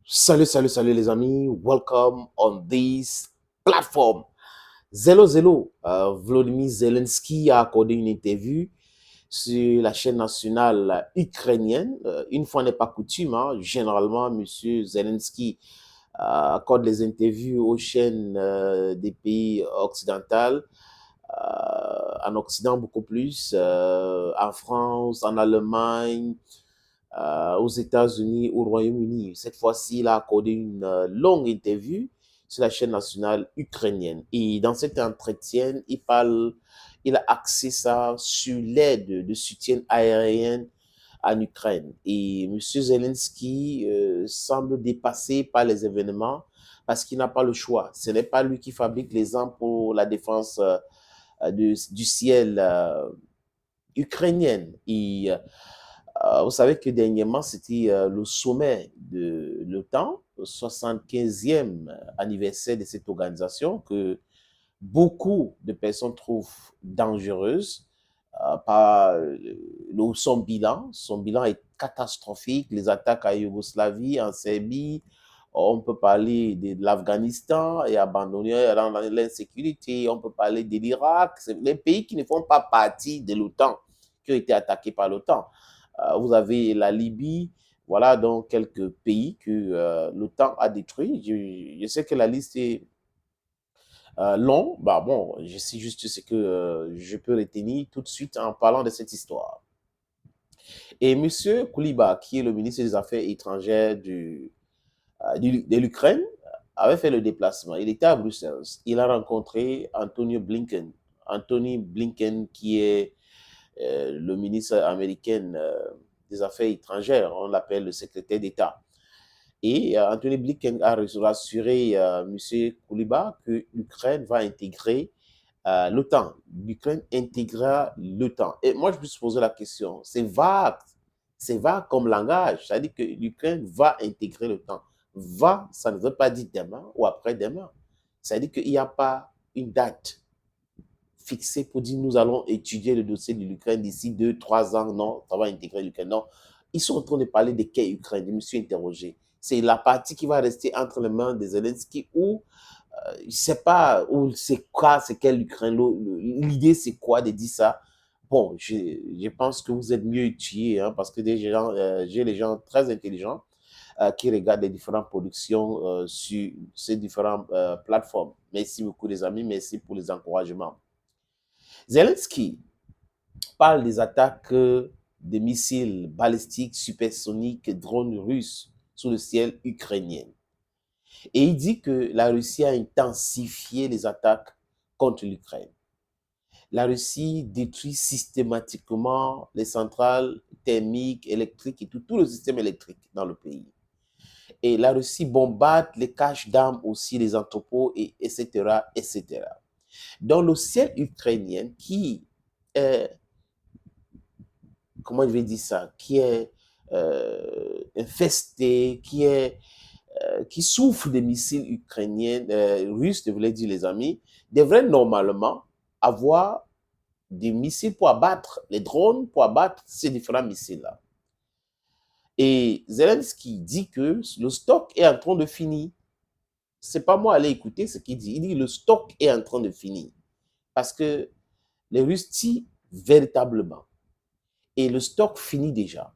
Salut les amis. Welcome on this platform. Volodymyr Zelensky a accordé une interview sur la chaîne nationale ukrainienne. Une fois n'est pas coutume, hein, généralement, Monsieur Zelensky accorde les interviews aux chaînes des pays occidentaux, en Occident beaucoup plus, en France, en Allemagne, aux États-Unis, au Royaume-Uni. Cette fois-ci, il a accordé une longue interview sur la chaîne nationale ukrainienne. Et dans cet entretien, il a axé ça sur l'aide de soutien aérien en Ukraine. Et M. Zelensky semble dépassé par les événements parce qu'il n'a pas le choix. Ce n'est pas lui qui fabrique les armes pour la défense du ciel ukrainienne. Vous savez que dernièrement, c'était le sommet de l'OTAN, le 75e anniversaire de cette organisation que beaucoup de personnes trouvent dangereuse par son bilan. Son bilan est catastrophique. Les attaques à Yougoslavie, en Serbie, on peut parler de l'Afghanistan et abandonné dans l'insécurité. On peut parler de l'Irak. C'est les pays qui ne font pas partie de l'OTAN qui ont été attaqués par l'OTAN. Vous avez la Libye, voilà donc quelques pays que l'OTAN a détruits. Je sais que la liste est longue. Bah bon, je sais juste ce que je peux retenir tout de suite en parlant de cette histoire. Et M. Kouliba, qui est le ministre des Affaires étrangères de l'Ukraine, avait fait le déplacement. Il était à Bruxelles. Il a rencontré Antonio Blinken. Anthony Blinken, qui est le ministre américain des Affaires étrangères, on l'appelle le secrétaire d'État. Et Anthony Blinken a rassuré M. Kouliba que l'Ukraine va intégrer l'OTAN. L'Ukraine intégrera l'OTAN. Et moi, je me suis posé la question, c'est vague comme langage, c'est-à-dire que l'Ukraine va intégrer l'OTAN. Va, ça ne veut pas dire demain ou après-demain. C'est-à-dire qu'il n'y a pas une date fixé pour dire nous allons étudier le dossier de l'Ukraine d'ici 2, 3 ans. Non, ça va intégrer l'Ukraine. Non, ils sont en train de parler de quelle Ukraine? Je me suis interrogé. C'est la partie qui va rester entre les mains des Zelensky ou je ne sais pas où c'est quoi, c'est quelle Ukraine. L'idée c'est quoi de dire ça? Bon, je pense que vous êtes mieux étudiés hein, parce que j'ai des gens très intelligents qui regardent les différentes productions sur ces différentes plateformes. Merci beaucoup les amis, merci pour les encouragements. Zelensky parle des attaques des missiles balistiques supersoniques et drones russes sous le ciel ukrainien. Et il dit que la Russie a intensifié les attaques contre l'Ukraine. La Russie détruit systématiquement les centrales thermiques, électriques et tout le système électrique dans le pays. Et la Russie bombarde les caches d'armes aussi, les entrepôts, etc., etc. Dans le ciel ukrainien qui est comment je vais dire ça, qui est infesté, qui souffre des missiles ukrainiens, russes, je voulais dire les amis, devrait normalement avoir des missiles pour abattre les drones, pour abattre ces différents missiles-là. Et Zelensky dit que le stock est en train de finir. C'est pas moi aller écouter ce qu'il dit. Il dit que le stock est en train de finir. Parce que les Russes tirent véritablement. Et le stock finit déjà.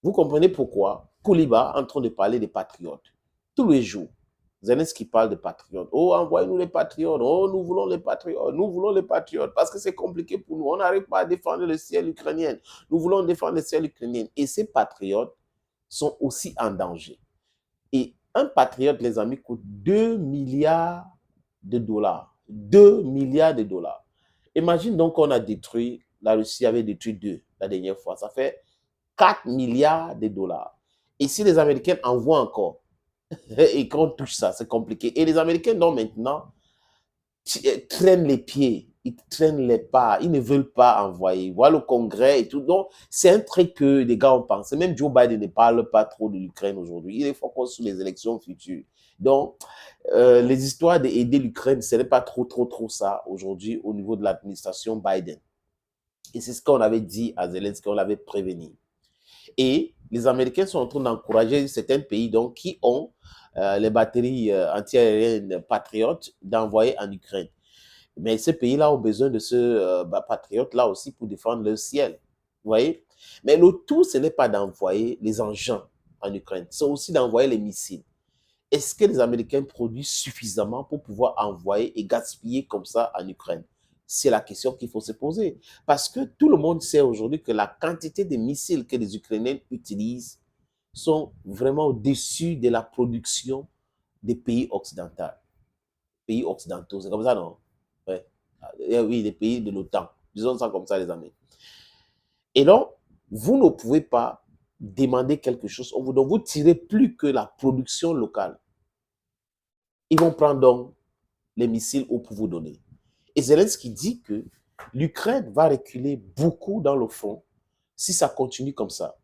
Vous comprenez pourquoi Kouliba est en train de parler des patriotes. Tous les jours, Zelensky parle de patriotes. Oh, envoyez-nous les patriotes. Oh, nous voulons les patriotes. Nous voulons les patriotes parce que c'est compliqué pour nous. On n'arrive pas à défendre le ciel ukrainien. Nous voulons défendre le ciel ukrainien. Et ces patriotes sont aussi en danger. Et un patriote, les amis, coûte 2 milliards de dollars. 2 milliards de dollars. Imagine donc qu'on a détruit, la Russie avait détruit 2 la dernière fois. Ça fait 4 milliards de dollars. Et si les Américains envoient encore et qu'on touche ça, c'est compliqué. Et les Américains, donc maintenant, traînent les pieds, ils traînent les pas, ils ne veulent pas envoyer. Voilà le Congrès et tout. Donc, c'est un truc que les gars ont pensé. Même Joe Biden ne parle pas trop de l'Ukraine aujourd'hui. Il est focus sur les élections futures. Donc, les histoires d'aider l'Ukraine, ce n'est pas trop ça aujourd'hui au niveau de l'administration Biden. Et c'est ce qu'on avait dit à Zelensky, on l'avait prévenu. Et Les Américains sont en train d'encourager certains pays donc, qui ont les batteries antiaériennes patriotes d'envoyer en Ukraine. Mais ces pays-là ont besoin de ce patriote-là aussi pour défendre leur ciel. Vous voyez? Mais le tout, ce n'est pas d'envoyer les engins en Ukraine, c'est aussi d'envoyer les missiles. Est-ce que les Américains produisent suffisamment pour pouvoir envoyer et gaspiller comme ça en Ukraine? C'est la question qu'il faut se poser. Parce que tout le monde sait aujourd'hui que la quantité de missiles que les Ukrainiens utilisent sont vraiment au-dessus de la production des pays occidentaux. Pays occidentaux, c'est comme ça, non? Ouais. Oui, les pays de l'OTAN. Disons ça comme ça, les amis. Et donc, vous ne pouvez pas demander quelque chose. Donc, vous tirez plus que la production locale. Ils vont prendre donc les missiles pour vous donner. Et Zelensky dit que l'Ukraine va reculer beaucoup dans le front si ça continue comme ça.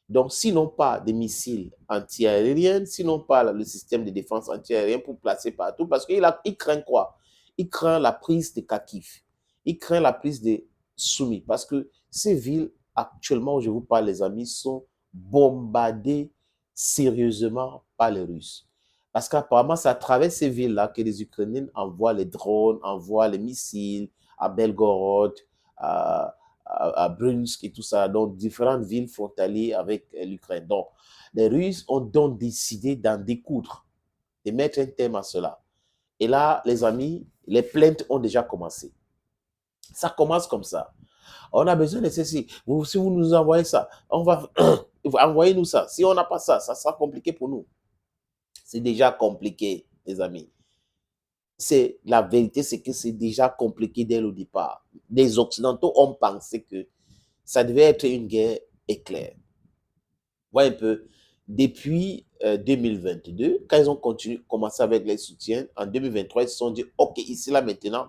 Donc, sinon pas des missiles antiaériens, sinon pas le système de défense antiaérien pour placer partout, parce qu'il craint quoi? Il craint la prise de Kharkiv. Il craint la prise de Soumy, parce que ces villes, actuellement, où je vous parle, les amis, sont bombardées sérieusement par les Russes. Parce qu'apparemment, c'est à travers ces villes-là que les Ukrainiens envoient les drones, envoient les missiles à Belgorod, à Brunsk et tout ça, donc différentes villes frontalières avec l'Ukraine. Donc, les Russes ont donc décidé d'en découdre, de mettre un terme à cela. Et là, les amis, les plaintes ont déjà commencé. Ça commence comme ça. On a besoin de ceci. Si vous nous envoyez ça, on va envoyer-nous ça. Si on n'a pas ça, ça sera compliqué pour nous. C'est déjà compliqué, les amis. C'est la vérité, c'est que c'est déjà compliqué dès le départ. Les Occidentaux ont pensé que ça devait être une guerre éclair. Voyez un peu, depuis 2022, quand ils ont commencé avec les soutiens, en 2023, ils se sont dit, OK, ici, là, maintenant,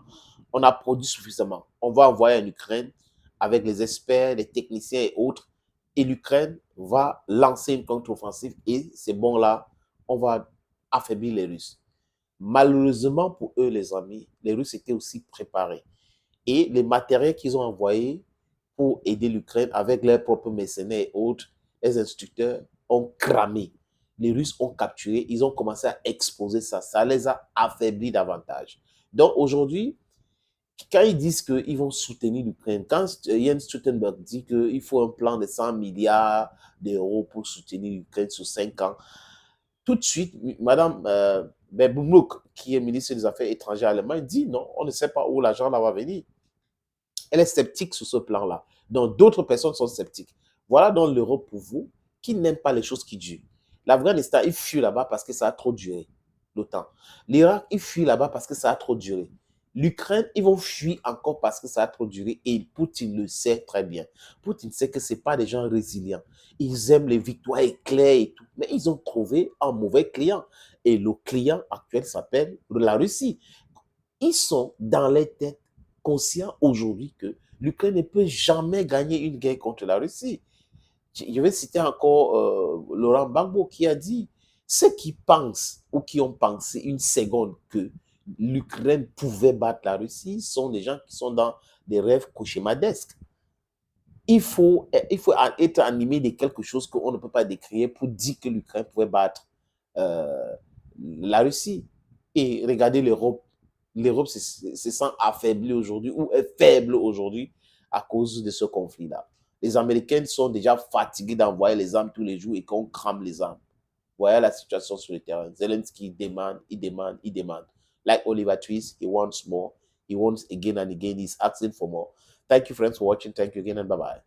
on a produit suffisamment. On va envoyer en Ukraine avec les experts, les techniciens et autres, et l'Ukraine va lancer une contre-offensive, et c'est bon là, on va affaiblir les Russes. Malheureusement pour eux, les amis, les Russes étaient aussi préparés. Et les matériels qu'ils ont envoyés pour aider l'Ukraine avec leurs propres mercenaires et autres, les instructeurs ont cramé. Les Russes ont capturé, ils ont commencé à exposer ça. Ça les a affaiblis davantage. Donc aujourd'hui, quand ils disent qu'ils vont soutenir l'Ukraine, quand Jens Stoltenberg dit qu'il faut un plan de 100 milliards d'euros pour soutenir l'Ukraine sur 5 ans, tout de suite, Mme Baerbock, qui est ministre des Affaires étrangères allemande, dit non, on ne sait pas où l'argent va venir. Elle est sceptique sur ce plan-là. Donc, d'autres personnes sont sceptiques. Voilà donc l'Europe pour vous, qui n'aime pas les choses qui durent. L'Afghanistan, il fuit là-bas parce que ça a trop duré, l'OTAN. L'Irak, il fuit là-bas parce que ça a trop duré. L'Ukraine, ils vont fuir encore parce que ça a trop duré et Poutine le sait très bien. Poutine sait que ce n'est pas des gens résilients. Ils aiment les victoires éclairs et tout, mais ils ont trouvé un mauvais client. Et le client actuel s'appelle la Russie. Ils sont dans les têtes conscients aujourd'hui que l'Ukraine ne peut jamais gagner une guerre contre la Russie. Je vais citer encore Laurent Gbagbo qui a dit, ceux qui pensent ou qui ont pensé une seconde que l'Ukraine pouvait battre la Russie sont des gens qui sont dans des rêves cauchemardesques. Il faut être animé de quelque chose qu'on ne peut pas décrire pour dire que l'Ukraine pouvait battre la Russie. Et regardez l'Europe. L'Europe se sent affaiblie aujourd'hui ou est faible aujourd'hui à cause de ce conflit-là. Les Américains sont déjà fatigués d'envoyer les armes tous les jours et qu'on crame les armes. Voilà la situation sur le terrain. Zelensky demande, il demande, il demande. Like Oliver Twist, he wants more. He wants again and again. He's asking for more. Thank you, friends, for watching. Thank you again and bye-bye.